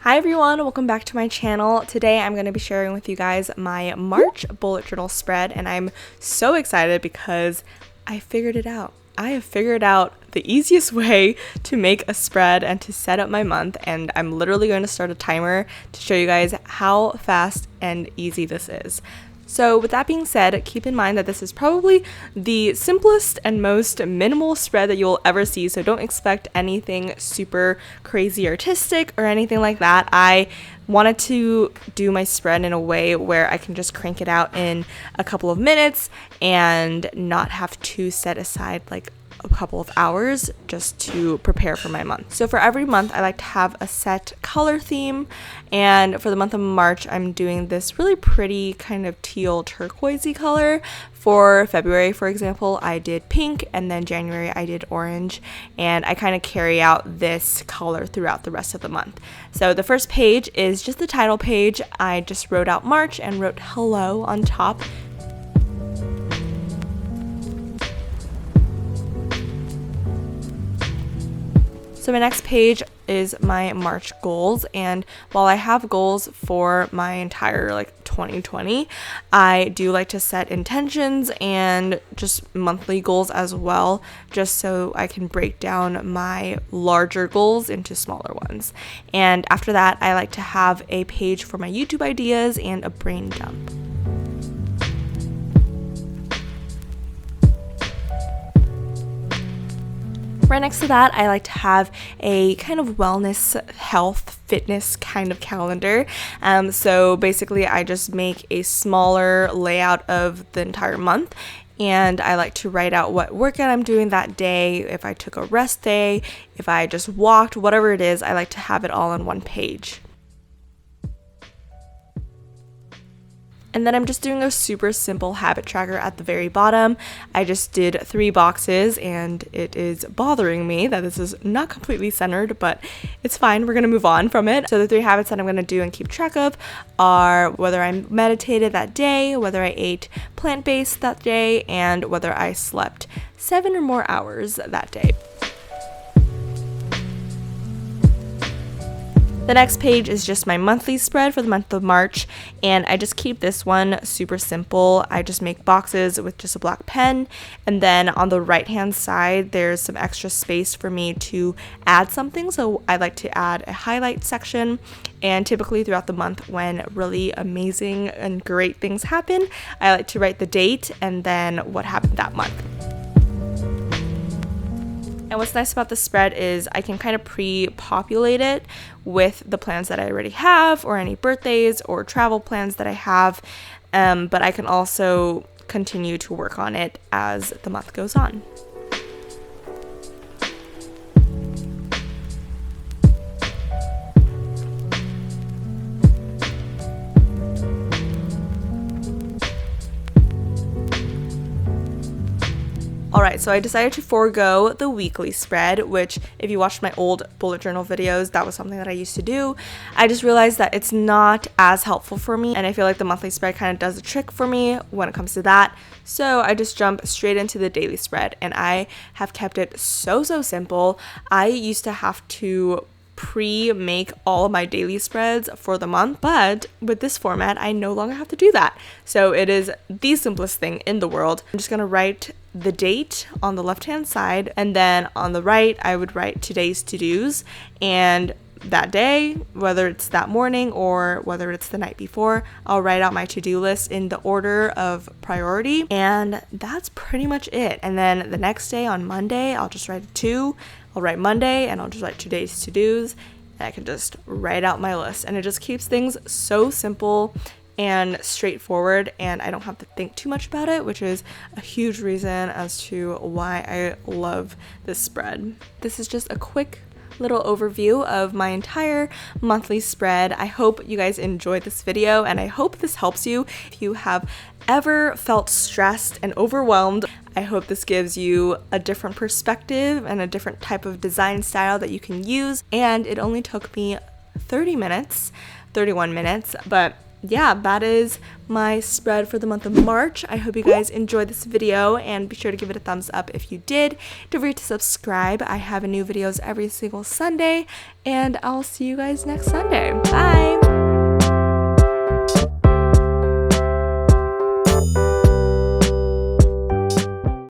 Hi everyone, welcome back to my channel. Today I'm going to be sharing with you guys my March bullet journal spread, and I'm so excited because I figured it out. I have figured out the easiest way to make a spread and to set up my month, and I'm literally going to start a timer to show you guys how fast and easy this is. So with that being said, keep in mind that this is probably the simplest and most minimal spread that you'll ever see, so don't expect anything super crazy artistic or anything like that. I wanted to do my spread in a way where I can just crank it out in a couple of minutes and not have to set aside like a couple of hours just to prepare for my month. So for every month, I like to have a set color theme, and for the month of March, I'm doing this really pretty kind of teal turquoisey color. For February, for example, I did pink, and then January I did orange, and I kind of carry out this color throughout the rest of the month. So the first page is just the title page. I just wrote out March and wrote hello on top. So my next page is my March goals, and while I have goals for my entire 2020, I do like to set intentions and just monthly goals as well, just so I can break down my larger goals into smaller ones. And after that, I like to have a page for my YouTube ideas and a brain dump. Right next to that, I like to have a kind of wellness, health, fitness kind of calendar. So basically, I just make a smaller layout of the entire month, and I like to write out what workout I'm doing that day, if I took a rest day, if I just walked, whatever it is, I like to have it all on one page. And then I'm just doing a super simple habit tracker at the very bottom. I just did 3 boxes, and it is bothering me that this is not completely centered, but it's fine. We're going to move on from it. So the 3 habits that I'm going to do and keep track of are whether I meditated that day, whether I ate plant-based that day, and whether I slept 7 or more hours that day. The next page is just my monthly spread for the month of March, and I just keep this one super simple. I just make boxes with just a black pen, and then on the right hand side there's some extra space for me to add something, so I like to add a highlight section. And typically throughout the month, when really amazing and great things happen, I like to write the date and then what happened that month. And what's nice about this spread is I can kind of pre-populate it with the plans that I already have, or any birthdays or travel plans that I have, but I can also continue to work on it as the month goes on. Alright, so I decided to forego the weekly spread, which if you watched my old bullet journal videos, that was something that I used to do. I just realized that it's not as helpful for me, and I feel like the monthly spread kind of does the trick for me when it comes to that. So I just jump straight into the daily spread, and I have kept it so simple. I used to have to pre-make all of my daily spreads for the month, but with this format I no longer have to do that. So it is the simplest thing in the world. I'm just gonna write the date on the left hand side, and then on the right I would write today's to-dos, and that day, whether it's that morning or whether it's the night before, I'll write out my to-do list in the order of priority, and that's pretty much it. And then the next day on Monday, I'll just write I'll write Monday, and I'll just write today's to-dos, and I can just write out my list, and it just keeps things so simple and straightforward, and I don't have to think too much about it, which is a huge reason as to why I love this spread. This is just a quick little overview of my entire monthly spread. I hope you guys enjoyed this video, and I hope this helps you if you have ever felt stressed and overwhelmed. I hope this gives you a different perspective and a different type of design style that you can use. And it only took me 31 minutes, but yeah, that is my spread for the month of March. I hope you guys enjoyed this video, and be sure to give it a thumbs up if you did. Don't forget to subscribe. I have new videos every single Sunday, and I'll see you guys next Sunday. Bye!